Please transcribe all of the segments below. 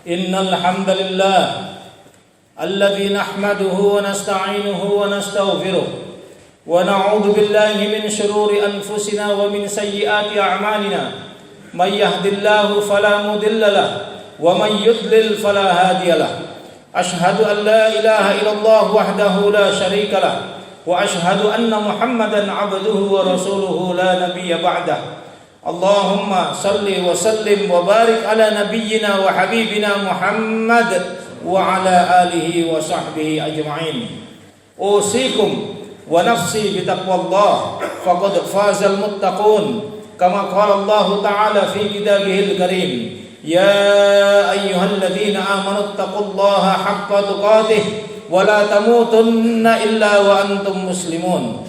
إن الحمد لله الذي نحمده ونستعينه ونستغفره ونعوذ بالله من شرور أنفسنا ومن سيئات أعمالنا من يهد الله فلا مضل له ومن يضلل فلا هادي له أشهد أن لا إله إلا الله وحده لا شريك له وأشهد أن محمدا عبده ورسوله لا نبي بعده اللهم صل وسلم وبارك على نبينا وحبيبنا محمد وعلى آله وصحبه أجمعين أوصيكم ونفسي بتقوى الله فقد فاز المتقون كما قال الله تعالى في كتابه الكريم يا أيها الذين آمنوا اتقوا الله حق تقاته ولا تموتن إلا وأنتم مسلمون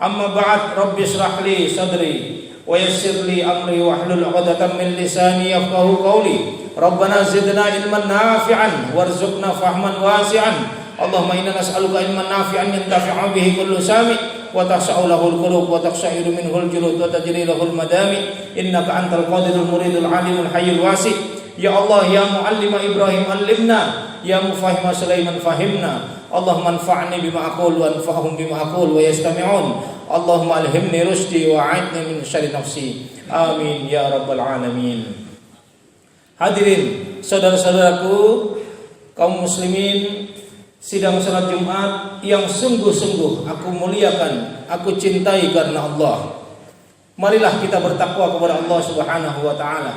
أما بعد رب اشرح لي صدري ويسر لي أمري واحلل عقدة من لساني يفقهوا قولي ربنا زدنا علما نافعا وارزقنا فهما واسعا اللهم إنا نسألك علما نافعا ينتفع به كل سامع وتخشع له القلوب وتقشعر منه الجلود وتجري له المدامع إنك أنت القادر المريد العليم الحي الواسع يا الله يا معلم إبراهيم علمنا يا مفهم سليمان فهمنا اللهم انفعني بما أقول وانفعهم بما أقول ويستمعون اللهم ألهمني رشدي وأعذني من شر نفسي آمين يا رب العالمين. Hadirin saudara-saudaraku kaum muslimin, sidang salat Jumat yang sungguh-sungguh aku muliakan, aku cintai karena Allah. Marilah kita bertakwa kepada Allah Subhanahu wa taala.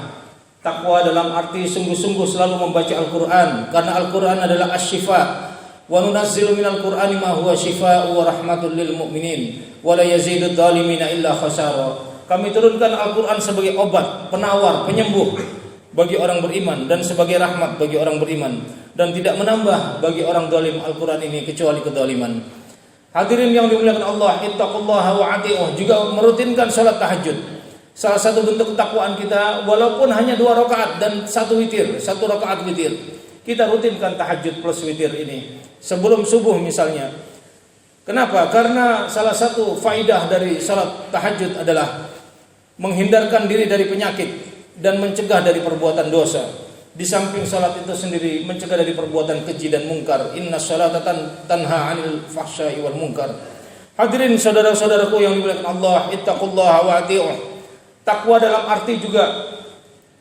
Takwa dalam arti sungguh-sungguh selalu membaca Al-Qur'an, karena Al-Qur'an adalah asy-syifa. Wa nunazzilu minal Qur'ani ma huwa syifaa'un wa rahmatul lil mu'minin wa la yazidud dhalimina illa khasara. Kami turunkan Al-Qur'an sebagai obat, penawar, penyembuh bagi orang beriman dan sebagai rahmat bagi orang beriman, dan tidak menambah bagi orang zalim Al-Qur'an ini kecuali kezaliman. Hadirin yang dimuliakan Allah, ittaqullaha wa ati'uh, juga merutinkan salat tahajud. Salah satu bentuk ketakwaan kita, walaupun hanya 2 rakaat dan 1 witir, 1 rakaat witir, kita rutinkan tahajud plus witir ini sebelum subuh misalnya. Kenapa? Karena salah satu faidah dari salat tahajud adalah menghindarkan diri dari penyakit dan mencegah dari perbuatan dosa. Di samping salat itu sendiri mencegah dari perbuatan keji dan mungkar. Inna sholata tanha 'anil fahsya'i wal munkar. Hadirin saudara-saudaraku yang dimuliakan Allah, ittaqullaha wa ati'uh. Takwa dalam arti juga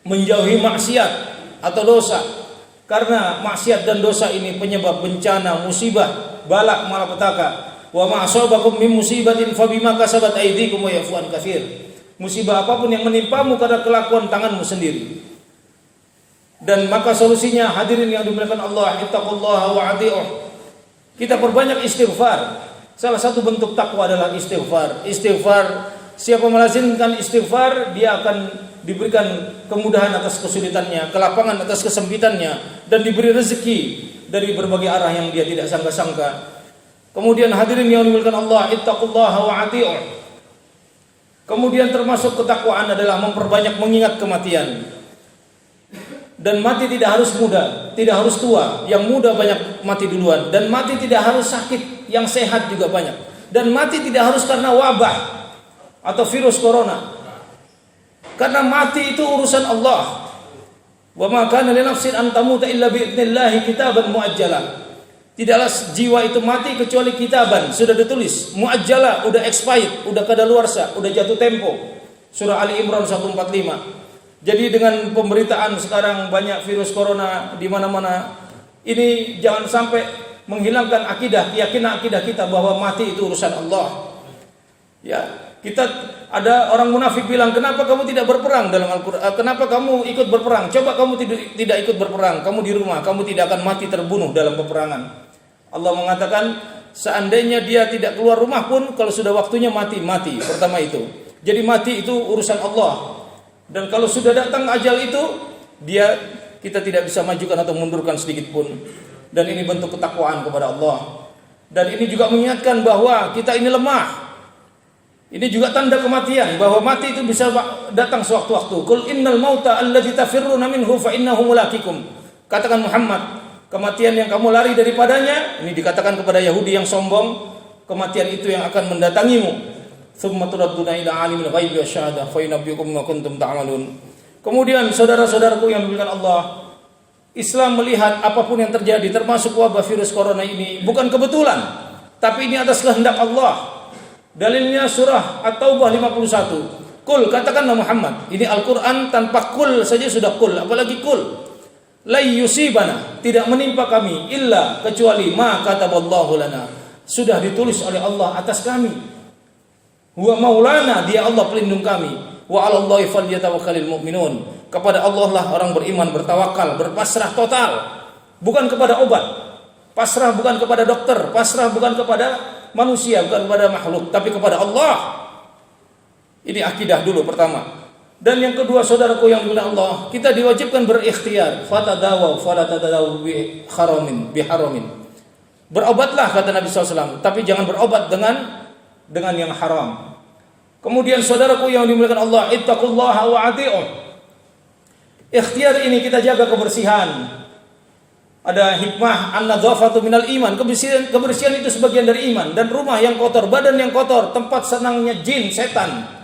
menjauhi maksiat atau dosa. Karena maksiat dan dosa ini penyebab bencana, musibah, balak, malapetaka. Wa ma asabakum min musibatin fabima kasabat aydikum wa ya'fu an katsir. Musibah apapun yang menimpamu karena kelakuan tanganmu sendiri. Dan maka solusinya, hadirin yang dimuliakan Allah, ittaqullaha wa ati'uh. Kita perbanyak istighfar. Salah satu bentuk takwa adalah istighfar. Istighfar, siapa melazimkan istighfar, dia akan diberikan kemudahan atas kesulitannya, kelapangan atas kesempitannya, dan diberi rezeki dari berbagai arah yang dia tidak sangka-sangka. Kemudian hadirin yang dimuliakan Allah, ittaqullaha wa ati'uh. Kemudian termasuk ketakwaan adalah memperbanyak mengingat kematian. Dan mati tidak harus muda, tidak harus tua. Yang muda banyak mati duluan. Dan mati tidak harus sakit, yang sehat juga banyak. Dan mati tidak harus karena wabah atau virus corona. Karena mati itu urusan Allah. Wa ma kana li nafsin an tamuta illa bi idznillah kitaban muajjala. Tidaklah jiwa itu mati kecuali kitaban, sudah ditulis, muajjala, udah expired, udah kadaluarsa, udah jatuh tempo. Surah Ali Imran 145. Jadi dengan pemberitaan sekarang banyak virus corona di mana-mana, ini jangan sampai menghilangkan akidah, keyakinan akidah kita bahwa mati itu urusan Allah. Ya, kita ada orang munafik bilang, kenapa kamu tidak berperang dalam Al-Quran? Kenapa kamu ikut berperang? Coba kamu tidak ikut berperang, kamu di rumah, kamu tidak akan mati terbunuh dalam peperangan. Allah mengatakan, seandainya dia tidak keluar rumah pun, kalau sudah waktunya mati. Pertama itu. Jadi mati itu urusan Allah. Dan kalau sudah datang ajal itu, kita tidak bisa majukan atau mundurkan sedikit pun. Dan ini bentuk ketakwaan kepada Allah. Dan ini juga mengingatkan bahwa kita ini lemah. Ini juga tanda kematian, bahwa mati itu bisa datang sewaktu-waktu. Qul innal mauta alladzi tafirruna minhu fa innahu mulaqikum. Katakan Muhammad, kematian yang kamu lari daripadanya, ini dikatakan kepada Yahudi yang sombong, kematian itu yang akan mendatangimu. Tsumma turadduna ila alimil ghaibi wasyahadah fa yunabbiukum ma kuntum ta'malun. Kemudian saudara-saudaraku yang dimuliakan Allah, Islam melihat apapun yang terjadi, termasuk wabah virus corona ini, bukan kebetulan, tapi ini atas kehendak Allah. Dalilnya surah At-Taubah 51. Kul, katakanlah Muhammad, ini Al-Quran tanpa kul saja sudah kul, apalagi kul. La yusibana, tidak menimpa kami illa kecuali ma kataballahu lana, sudah ditulis oleh Allah atas kami. Huwa maulana, dia Allah pelindung kami. Wa 'alallahi falyatawakkalul mu'minun, kepada Allah lah orang beriman bertawakal, berpasrah total, bukan kepada obat. Pasrah bukan kepada dokter, pasrah bukan kepada manusia, bukan kepada makhluk, tapi kepada Allah. Ini akidah dulu pertama. Dan yang kedua, saudaraku yang dimuliakan Allah, kita diwajibkan berikhtiar. Fatadawaw fala tadadaw bi haramin. Berobatlah kata Nabi SAW, tapi jangan berobat dengan yang haram. Kemudian saudaraku yang dimuliakan Allah, ittaqullaha wa ati'u. Ikhtiar ini kita jaga kebersihan. Ada hikmah an-nadzafatu minal iman. Kebersihan itu sebagian dari iman. Dan rumah yang kotor, badan yang kotor, tempat senangnya jin, setan,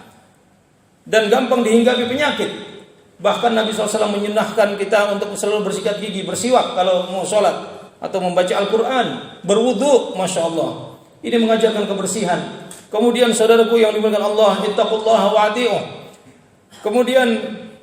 dan gampang dihinggapi penyakit. Bahkan Nabi SAW menyunahkan kita untuk selalu bersikat gigi, bersiwak kalau mau sholat atau membaca Al-Quran, berwudu. Masya Allah, ini mengajarkan kebersihan. Kemudian saudaraku yang dimuliakan Allah, ittaqullaha wa ati'u. Kemudian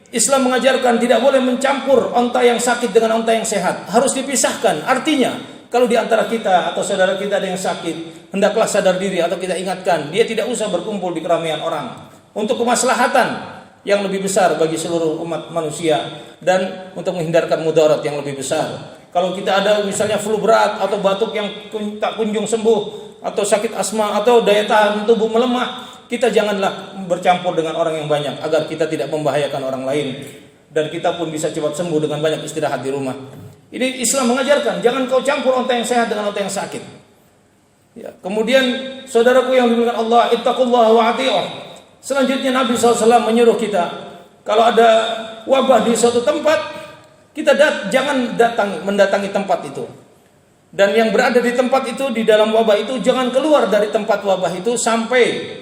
Islam mengajarkan tidak boleh mencampur onta yang sakit dengan onta yang sehat, harus dipisahkan. Artinya kalau di antara kita atau saudara kita ada yang sakit, hendaklah sadar diri atau kita ingatkan, dia tidak usah berkumpul di keramaian orang, untuk kemaslahatan yang lebih besar bagi seluruh umat manusia dan untuk menghindarkan mudarat yang lebih besar. Kalau kita ada misalnya flu berat atau batuk yang tak kunjung sembuh, atau sakit asma atau daya tahan tubuh melemah, kita janganlah bercampur dengan orang yang banyak agar kita tidak membahayakan orang lain dan kita pun bisa cepat sembuh dengan banyak istirahat di rumah. Ini Islam mengajarkan, jangan kau campur onta yang sehat dengan onta yang sakit. Ya, kemudian saudaraku yang dimuliakan Allah, ittaqullaha wa ati'u. Selanjutnya Nabi SAW menyuruh kita, kalau ada wabah di suatu tempat, kita jangan mendatangi tempat itu. Dan yang berada di tempat itu, di dalam wabah itu, jangan keluar dari tempat wabah itu sampai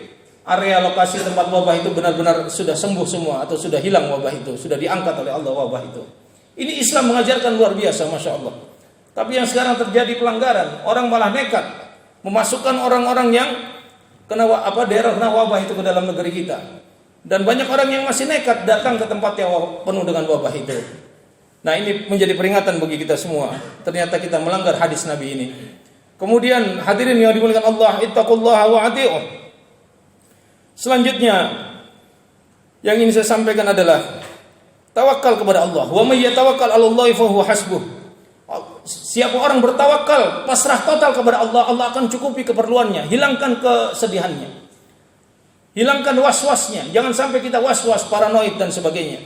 area lokasi tempat wabah itu benar-benar sudah sembuh semua atau sudah hilang wabah itu, sudah diangkat oleh Allah wabah itu. Ini Islam mengajarkan luar biasa, Masya Allah. Tapi yang sekarang terjadi pelanggaran, orang malah nekat memasukkan orang-orang yang daerah kena wabah itu ke dalam negeri kita. Dan banyak orang yang masih nekat datang ke tempat yang penuh dengan wabah itu. Nah, ini menjadi peringatan bagi kita semua. Ternyata kita melanggar hadis Nabi ini. Kemudian hadirin yang dimuliakan Allah, ittaqullaha wa ati'u. Selanjutnya yang ingin saya sampaikan adalah tawakal kepada Allah. Wa may yatawakkal 'alallahi fa huwa hasbuh. Siapa orang bertawakal, pasrah total kepada Allah, Allah akan cukupi keperluannya, hilangkan kesedihannya, hilangkan was-wasnya. Jangan sampai kita was-was, paranoid dan sebagainya.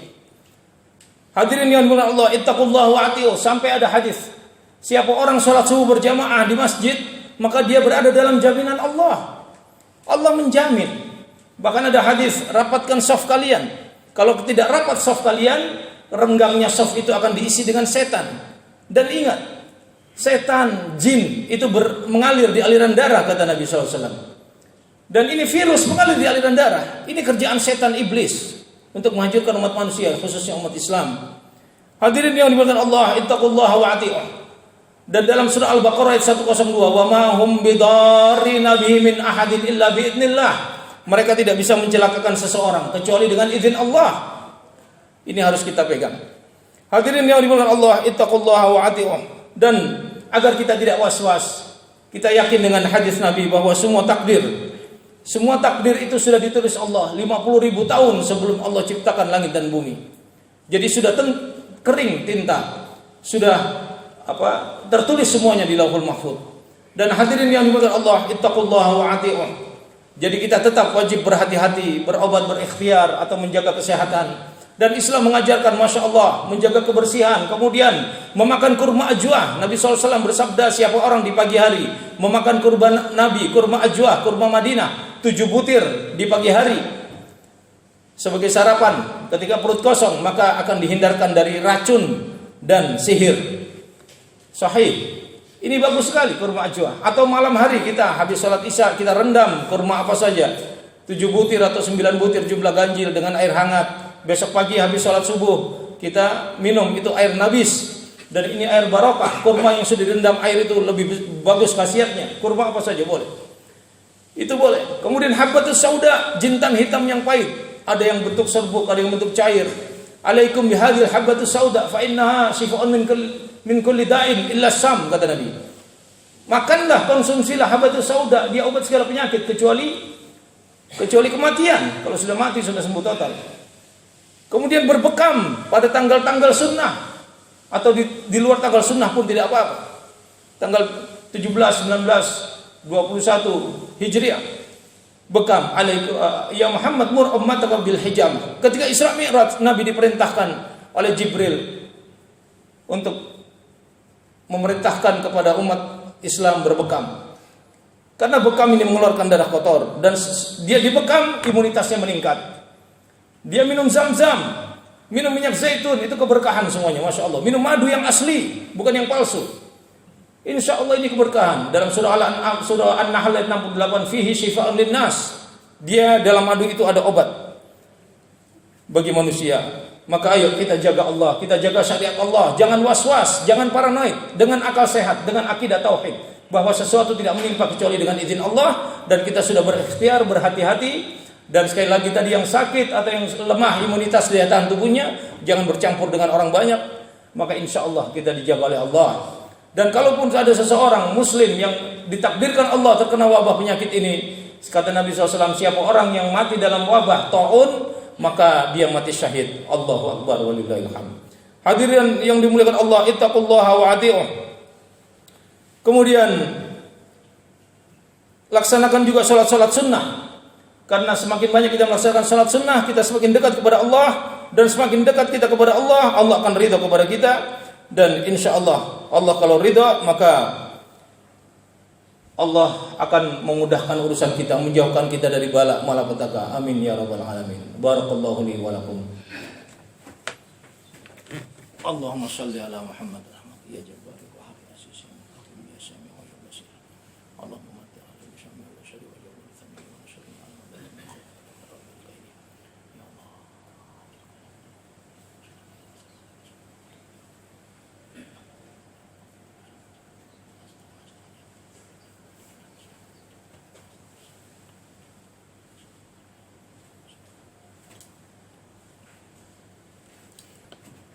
Hadirin yang dimuliakan Allah, ittaqullaha wa ati'u. Sampai ada hadis, siapa orang sholat subuh berjamaah di masjid, maka dia berada dalam jaminan Allah. Allah menjamin. Bahkan ada hadis, rapatkan shaf kalian. Kalau tidak rapat shaf kalian, renggangnya shaf itu akan diisi dengan setan. Dan ingat, setan, jin itu mengalir di aliran darah, kata Nabi SAW. Dan ini virus mengalir di aliran darah. Ini kerjaan setan iblis untuk menghancurkan umat manusia, khususnya umat Islam. Hadirin yang dimuliakan Allah, ittaqullaha wa ati'u. Dan dalam surah Al-Baqarah ayat 102, wa ma hum bidarrina bihi min ahadin illa biidznillah. Mereka tidak bisa mencelakakan seseorang kecuali dengan izin Allah. Ini harus kita pegang. Hadirin yang dimuliakan Allah, ittaqullaha wa ati'u. Dan agar kita tidak was-was, kita yakin dengan hadis Nabi bahwa semua takdir itu sudah ditulis Allah 50.000 tahun sebelum Allah ciptakan langit dan bumi. Jadi sudah kering tinta, sudah tertulis semuanya di Lauhul Mahfuz. Dan hadirin yang dimuliakan Allah, ittaqullaha wa ati'u. Jadi kita tetap wajib berhati-hati, berobat, berikhtiar atau menjaga kesehatan. Dan Islam mengajarkan, Masya Allah, menjaga kebersihan. Kemudian memakan kurma ajwa. Nabi SAW bersabda, siapa orang di pagi hari memakan kurban Nabi, kurma ajwa, kurma Madinah, 7 butir di pagi hari sebagai sarapan ketika perut kosong, maka akan dihindarkan dari racun dan sihir. Sahih. Ini bagus sekali kurma ajwa. Atau malam hari kita habis sholat isya, kita rendam kurma apa saja, 7 butir atau 9 butir jumlah ganjil dengan air hangat. Besok pagi habis sholat subuh kita minum itu air nabis. Dan ini air barokah. Kurma yang sudah direndam air itu lebih bagus khasiatnya. Kurma apa saja boleh. Itu boleh. Kemudian habbatus sauda, jintan hitam yang pahit. Ada yang bentuk serbuk, ada yang bentuk cair. Alaikum bihadhil habbatus sauda fa innaha shifaa'un min kulli da'in illa sam, kata Nabi. Makanlah, konsumsilah habbatus sauda, dia obat segala penyakit kecuali kematian. Kalau sudah mati sudah sembuh total. Kemudian berbekam pada tanggal-tanggal sunnah. Atau di luar tanggal sunnah pun tidak apa-apa. Tanggal 17, 19, 21 Hijriah. Bekam ya Muhammad mur ummataka bil hijam. Ketika Isra Mi'raj, Nabi diperintahkan oleh Jibril untuk memerintahkan kepada umat Islam berbekam. Karena bekam ini mengeluarkan darah kotor dan dia dibekam imunitasnya meningkat. Dia minum zam-zam, minum minyak zaitun, itu keberkahan semuanya, Masya Allah. Minum madu yang asli, bukan yang palsu. Insya Allah ini keberkahan. Dalam surah An-Nahl ayat 68, fihi syifa'un linnas. Dia dalam madu itu ada obat bagi manusia. Maka ayo kita jaga Allah, kita jaga syariat Allah. Jangan was-was, jangan paranoid. Dengan akal sehat, dengan akidah tauhid, bahwa sesuatu tidak menimpa kecuali dengan izin Allah. Dan kita sudah berikhtiar, berhati-hati. Dan sekali lagi tadi yang sakit atau yang lemah imunitas daya tahan tubuhnya, jangan bercampur dengan orang banyak. Maka insya Allah kita dijaga oleh Allah. Dan kalaupun ada seseorang muslim yang ditakdirkan Allah terkena wabah penyakit ini, kata Nabi SAW, siapa orang yang mati dalam wabah ta'un, maka dia mati syahid. Allahu Akbar walillahil hamd. Hadirin yang dimuliakan Allah, ittaqullaha wa ati'uh. Kemudian laksanakan juga salat-salat sunnah. Karena semakin banyak kita melaksanakan salat sunnah, kita semakin dekat kepada Allah. Dan semakin dekat kita kepada Allah, Allah akan ridha kepada kita. Dan insya Allah, Allah kalau ridha, maka Allah akan memudahkan urusan kita, menjauhkan kita dari bala malapetaka. Amin ya rabbal alamin. Barakallahu li wa lakum. Allahumma shalli ala Muhammad. Ya Jabbar wa habib asisi. Ya Sami wa Basir. Allahumma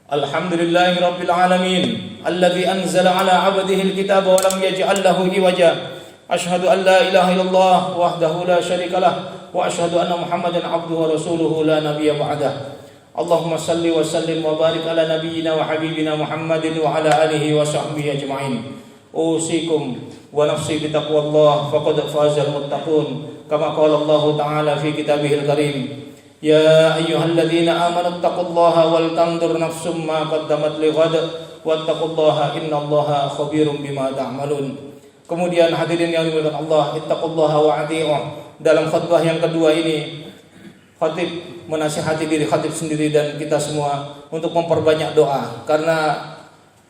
Alhamdulillahi Rabbil Alamin alladhi anzala ala abdihi al-kitaba wa lam yaj'al lahu iwaja. Ashhadu an la ilaha illallah wahdahu la syarika lah wa ashhadu anna Muhammadan abduhu wa rasuluhu la nabiyya ba'dah. Allahumma salli wa sallim wa barik ala nabiyyina wa habibina Muhammadin wa ala alihi wa sahbihi ajma'in. Usikum wa nafsi bi taqwallah faqad fazal muttaqun kama qala Allah ta'ala fi kitabihil karim. Ya ayyuhalladzina amanu taqullaha wal tanzur nafsum ma qaddamat lighad wattaqullaha innallaha khabirum bima ta'malun. Kemudian hadirin yang dimuliakan Allah, ittaqullaha wa ati'uh. Dalam khutbah yang kedua ini, khatib menasihati diri khatib sendiri dan kita semua untuk memperbanyak doa. Karena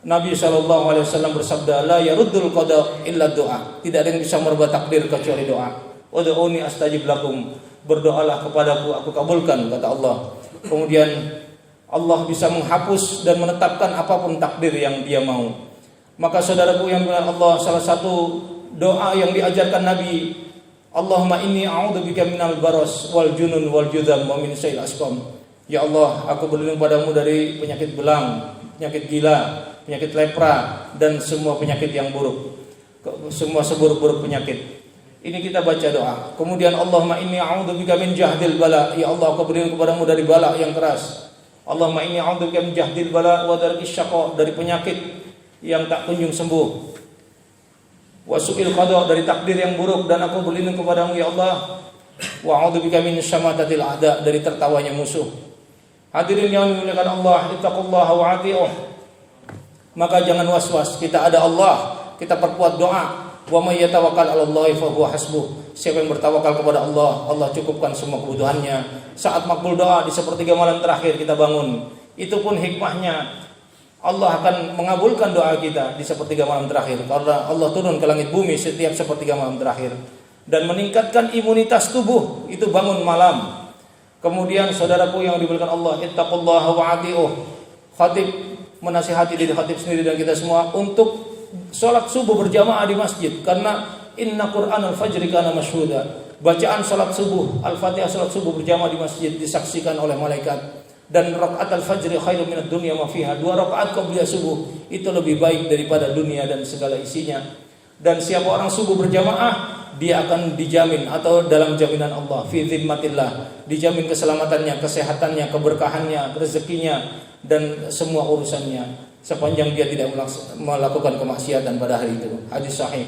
Nabi SAW bersabda, la yaruddul qada illa doa. Tidak ada yang bisa merubah takdir kecuali doa. Ud'uni astajib lakum. Berdoalah kepadaku, aku kabulkan, kata Allah. Kemudian Allah bisa menghapus dan menetapkan apapun takdir yang Dia mau. Maka saudaraku yang dimuliakan Allah, salah satu doa yang diajarkan Nabi, Allahumma inni a'udzubika minal baras wal junun wal judham wa min syai'il asqam. Ya Allah, aku berlindung padamu dari penyakit belang, penyakit gila, penyakit lepra dan semua penyakit yang buruk. Semua seburuk-buruk penyakit. Ini kita baca doa. Kemudian Allahumma inni a'udzubika min jahdil bala. Ya Allah, aku berlindung kepadamu dari bala yang keras. Allahumma inni a'udzubika min jahdil bala wa darkis syaqa, dari penyakit yang tak kunjung sembuh. Wa su'il qada, dari takdir yang buruk, dan aku berlindung kepadamu ya Allah. Wa a'udzubika min syamatatil a'da, dari tertawanya musuh. Hadirin yang dimuliakan Allah, ittaqullaha wa ati'uh. Maka jangan was-was, kita ada Allah, kita perkuat doa. Wa may yatawakkal 'alallahi fa huwa hasbuh. Siapa yang bertawakal kepada Allah, Allah cukupkan semua kebutuhannya. Saat makbul doa di sepertiga malam terakhir kita bangun, itu pun hikmahnya Allah akan mengabulkan doa kita di sepertiga malam terakhir. Karena Allah turun ke langit bumi setiap sepertiga malam terakhir dan meningkatkan imunitas tubuh, itu bangun malam. Kemudian saudaraku yang dimuliakan Allah, ittaqullaha wa ati'uh. Khatib menasihati diri khatib sendiri dan kita semua untuk sholat subuh berjamaah di masjid, karena inna Qur'anal fajri kana masyhuda. Bacaan sholat subuh, Al-Fatihah sholat subuh berjamaah di masjid disaksikan oleh malaikat. Dan rakaat al-fajri khairum minad dunya ma fiha. 2 rakaat qabliyah subuh itu lebih baik daripada dunia dan segala isinya. Dan siapa orang subuh berjamaah, dia akan dijamin atau dalam jaminan Allah, fi dzimmatillah, dijamin keselamatannya, kesehatannya, keberkahannya, rezekinya dan semua urusannya sepanjang dia tidak melakukan kemaksiatan pada hari itu. Hadis sahih.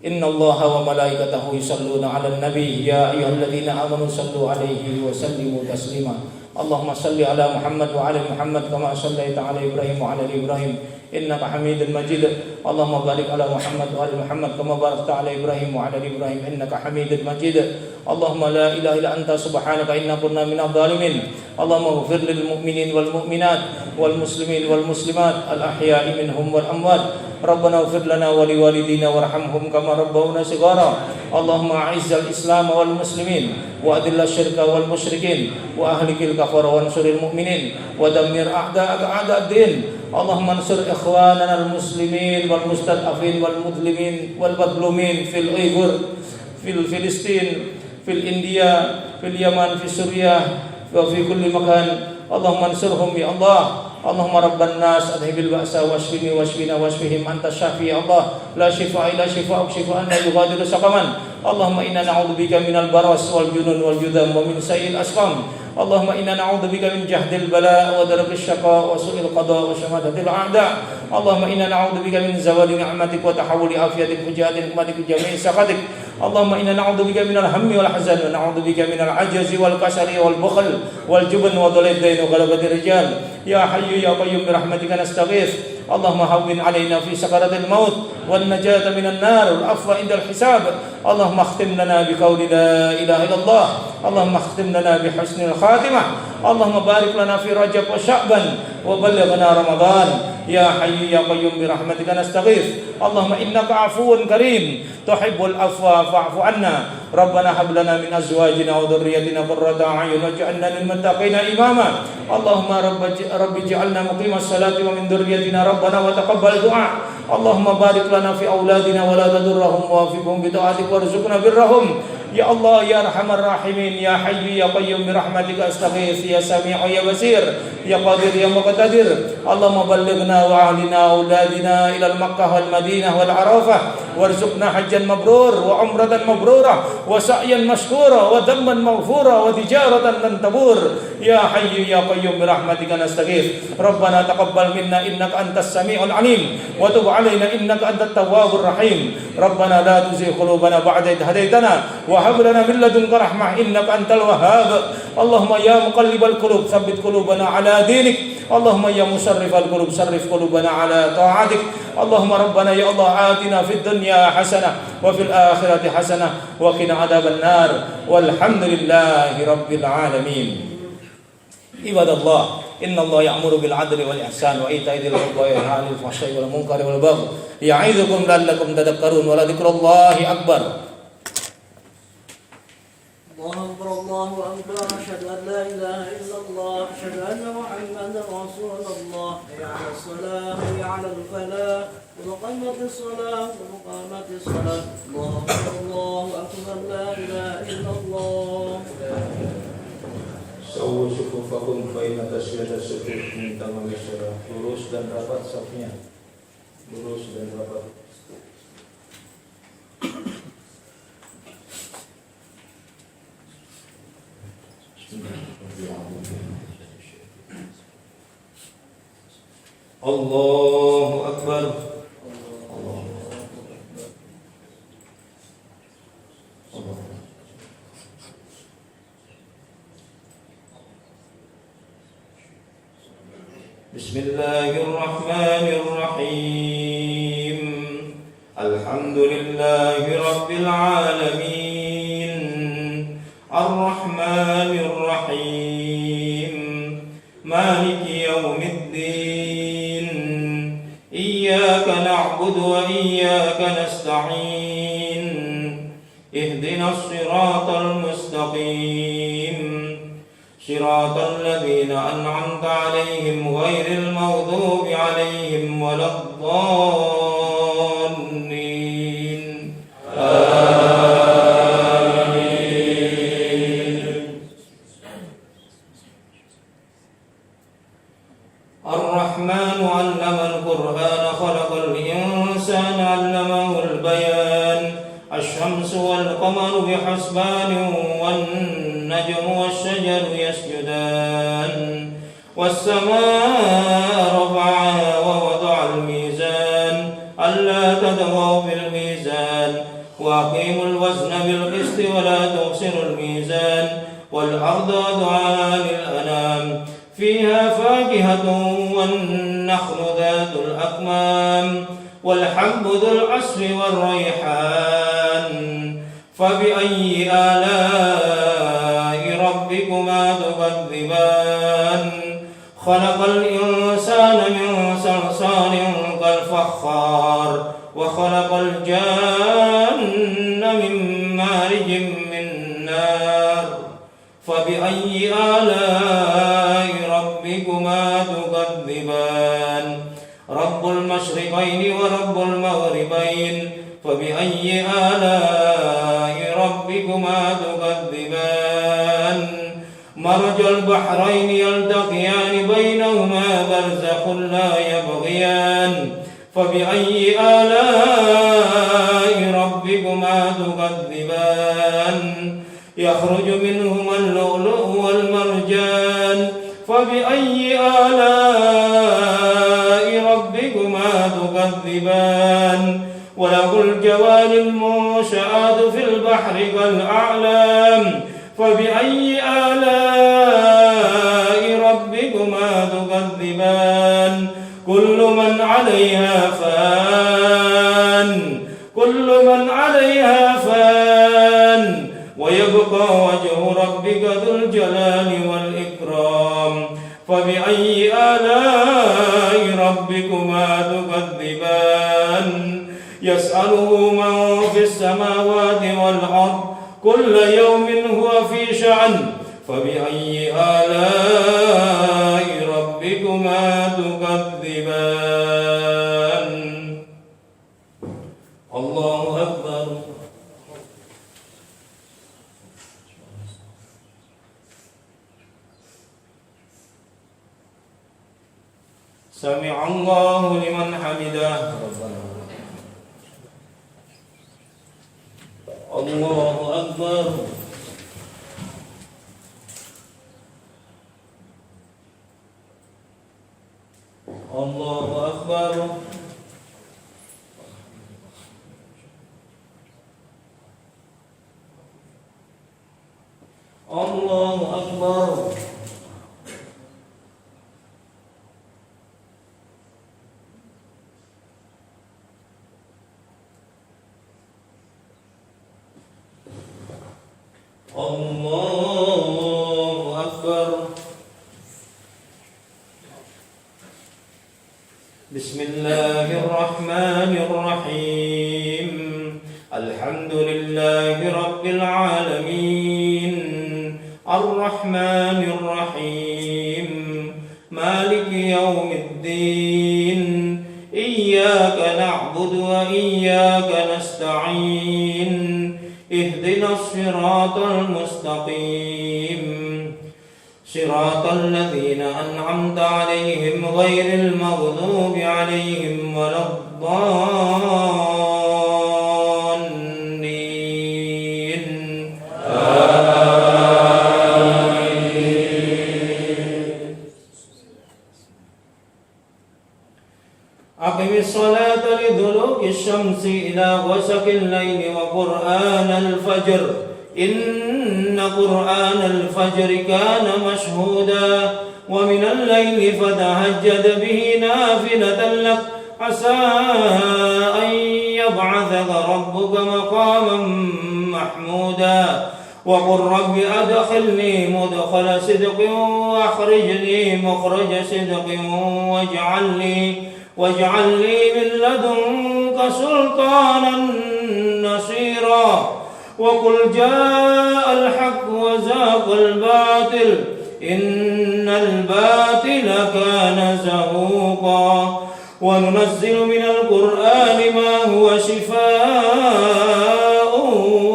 Innallaha wa malaikatahu yusholluna 'alan nabi ya ayyuhalladzina amanu shallu 'alaihi wa sallimu taslima. Allahumma shalli ala Muhammad wa ala Muhammad kama shallaita ala Ibrahim wa ala Ibrahim innaka Hamidum Majid. Allahumma barik ala Muhammad wa ala Muhammad kama barakta ala Ibrahim wa ala Ibrahim innaka Hamidum Majid. Allahumma la ilaha illa anta subhanaka inna kunna minadh dhalimin. Allahumma ighfir lil mu'minin wal mu'minat wal muslimin wal muslimat al ahya'i minhum wal amwat. Rabbana ighfir lana wa liwalidina warhamhum kama rabbawna shighara. Allahumma a'izzal Islam wal muslimin wa adilla syirka wal musyrikin wa ahlikil kafara wa ansuril mu'minin wa dammir a'da'aka a'da'ad-din. Allahumma ansur ikhwanana al muslimin wal mustad'afin wal mudlimin wal madlumin fil Uyghur, fil Filistin, fil India, fil Yaman, fil Suriah wa fi kulli makan. Allahumma ansurhum ya Allah. Allahumma rabban nas adhibil ba'sa washfini washfina washfihim anta syafi ya Allah la shifaa illa shifaa'uk shifaa'an la yughadiru saqaman. Allahumma inna na'udzubika minal baras wal junun wal judam wa min sayyi'il asqam. Allahumma inna na'udzubika min jahdil bala' wa darkish shaqa wa su'il qada' wa shamatatil a'da'. Allahumma inna na'udzubika min zawali ni'matik wa tahawuli afiyatik fujahatin nikmatik jami'i saqatik. Allahumma inna na'udzubika minal hammi wal hazan wa na'udzubika minal ajzi wal kasali wal bukhl wal jubn wa dhalal dain wa ghalabatir rijal. Ya hayyu ya qayyum bi rahmatika nastaghits. Allahumma hawwin 'alaina fi sakaratil maut wan najata minan nar wal afwa indal hisab. Allahumma khtim lana bi qawli la ilaha illallah. Allahumma khtim lana bi husnil khatimah. Allahumma barik lana fi Rajab wa Sya'ban wa ballighna Ramadan. Ya hayyu ya qayyum bi rahmatika nastaghits. Allahumma innaka 'afuwun karim tuhibbul afwa fa'fu 'anna. Rabbana hab lana min azwajina wa dhurriyyatina qurrata a'yun waj'alna lil muttaqina imama. Allahumma rabbi ij'alna muqimas salati wa min dhurriyyatina rabbana wa taqabbal du'a. Allahumma barik lana fi auladina wa la tadurrahum wa wafiqhum bi ta'atik warzuqna birrahum. Ya Allah ya arhamar rahimin ya hayyu ya qayyum bi rahmatika astaghits ya sami'u ya basir ya qadir ya muqtadir. Allahumma ballighna wa ahlina auladina ila Makkah wal Madinah wal Arafah warzuqna hajjan mabrur wa umratan mabrurah wa sa'yan mashkura wa dhamman maghfura wa tijaratan lan tabur. Ya hayyu ya qayyum bi rahmatika nastaghits. Rabbana taqabbal minna innaka antas sami'ul alim wa tub 'alaina innaka antat tawwabur rahim. Rabbana la tuzigh qulubana ba'da idh hadaytana wa hab lana min ladunka rahmah innaka antal wahhab. Allahumma ya muqallibal qulub tsabbit qulubana 'ala dinik. Allahumma ya musarrifal qulub sarrif qulubana 'ala ta'atik. Allahumma rabbana ya Allah atina fid dunya hasanah wa fil akhirati hasanah wa qina adzaban nar walhamdulillahi rabbil alamin. Ibadallah, innallaha ya'muru bil 'adli wal ihsan wa ita'i dzil qurba wa yanha 'anil fahsya'i wal munkari wal baghi ya'idzukum la'allakum tadhakkarun wa la dzikrullahi akbar. Allahu akbar asyhadu an la ilaha illallah asyhadu anna Muhammadar Rasulullah. Ya 'alas salah ya 'alal falah wa qamatis salah wa qamatis salah. Allahu akbar la ilaha illallah. Sawu sufufakum fa inna taswiyata sufuf min tamamis shalah. Lurus dan rapat safnya. Lurus dan rapat. Allahu akbar. Bismillahirrahmanirrahim. Alhamdulillahi rabbil alamin. Ar-Rahmanir Rahim. Maliki yaumiddin. Iyyaka na'budu wa iyyaka nasta'in. Ihdinas siratal mustaqim. صراط الذين أنعمت عليهم غير المغضوب عليهم ولا الضالين آمين. الرحمن علم القرآن خلق الإنسان علمه البيان الشمس والقمر بحسبان والنجم والشجر يسجدان والسماء رفعها ووضع الميزان ألا تطغوا في الميزان وأقيموا الوزن بالقسط ولا تخسروا الميزان والأرض وضعها للأنام فيها فاكهة والنخل ذات الأكمام والحب ذو العصف والريحان فبأي آلاء ربكما تكذبان خلق الإنسان من صلصال كالفخار وخلق الجان من مارج من نار فبأي آلاء ربكما تكذبان رب المشرقين ورب المغربين فبأي آلاء ربكما تكذبان مرج البحرين يلتقيان بينهما برزخ لا يبغيان فبأي آلاء ربكما تكذبان يخرج منهما اللؤلؤ والمرجان فبأي آلاء ربكما تكذبان وله الجوار المنشآت في البحر كالأعلام فبأي آلاء ربكما تكذبان كل من عليها فان ويبقى وجه ربك ذو الجلال والإكرام فبأي آلاء ربكما تكذبان يسأله من في السماوات والأرض كل يوم هو في شأن فبأي آلاء ربكما تكذبان الله أكبر سمع الله لمن حمده الله أكبر الله أكبر الله أكبر الله أكبر بسم الله الرحمن الرحيم الحمد لله رب العالمين الرحمن الرحيم مالك يوم الدين إياك نعبد وإياك نستعين اهدنا الصراط المستقيم صراط الذين أنعمت عليهم غير المغضوب عليهم ولا الضالين آمين. أقم الصلاة لدلوك الشمس إلى غسق الليل وقرآن الفجر إن قرآن الفجر كان مشهودا ومن الليل فتهجد به نافلة لك عسى أن يبعثك ربك مقاما محمودا وقل رب أدخلني مدخل صدق وأخرجني مخرج صدق واجعل لي من لدنك سلطانا نصيرا وقل جاء الحق وزاق الباطل إن الباطل كان زهوقا وننزل من القرآن ما هو شفاء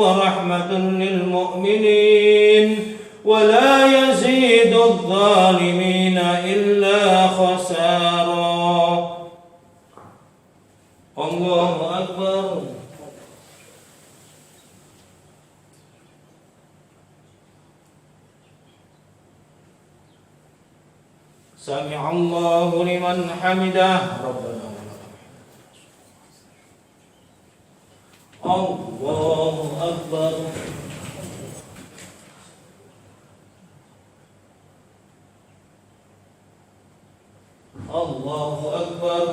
ورحمة للمؤمنين ولا يزيد الظالمين إلا خسارا. الله أكبر. سمع الله لمن حمده ربنا الله أكبر. الله أكبر.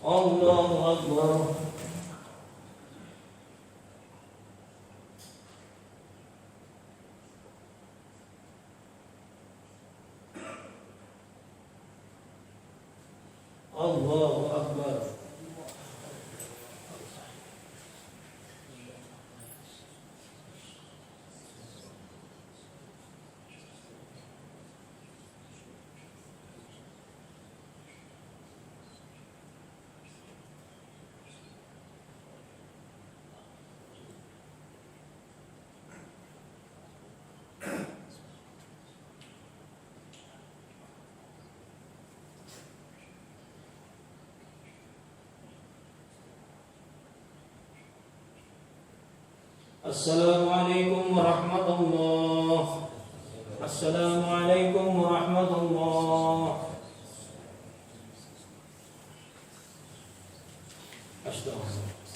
الله أكبر. الله أكبر. Assalamualaikum warahmatullah. Assalamualaikum warahmatullah. Astagfirullah.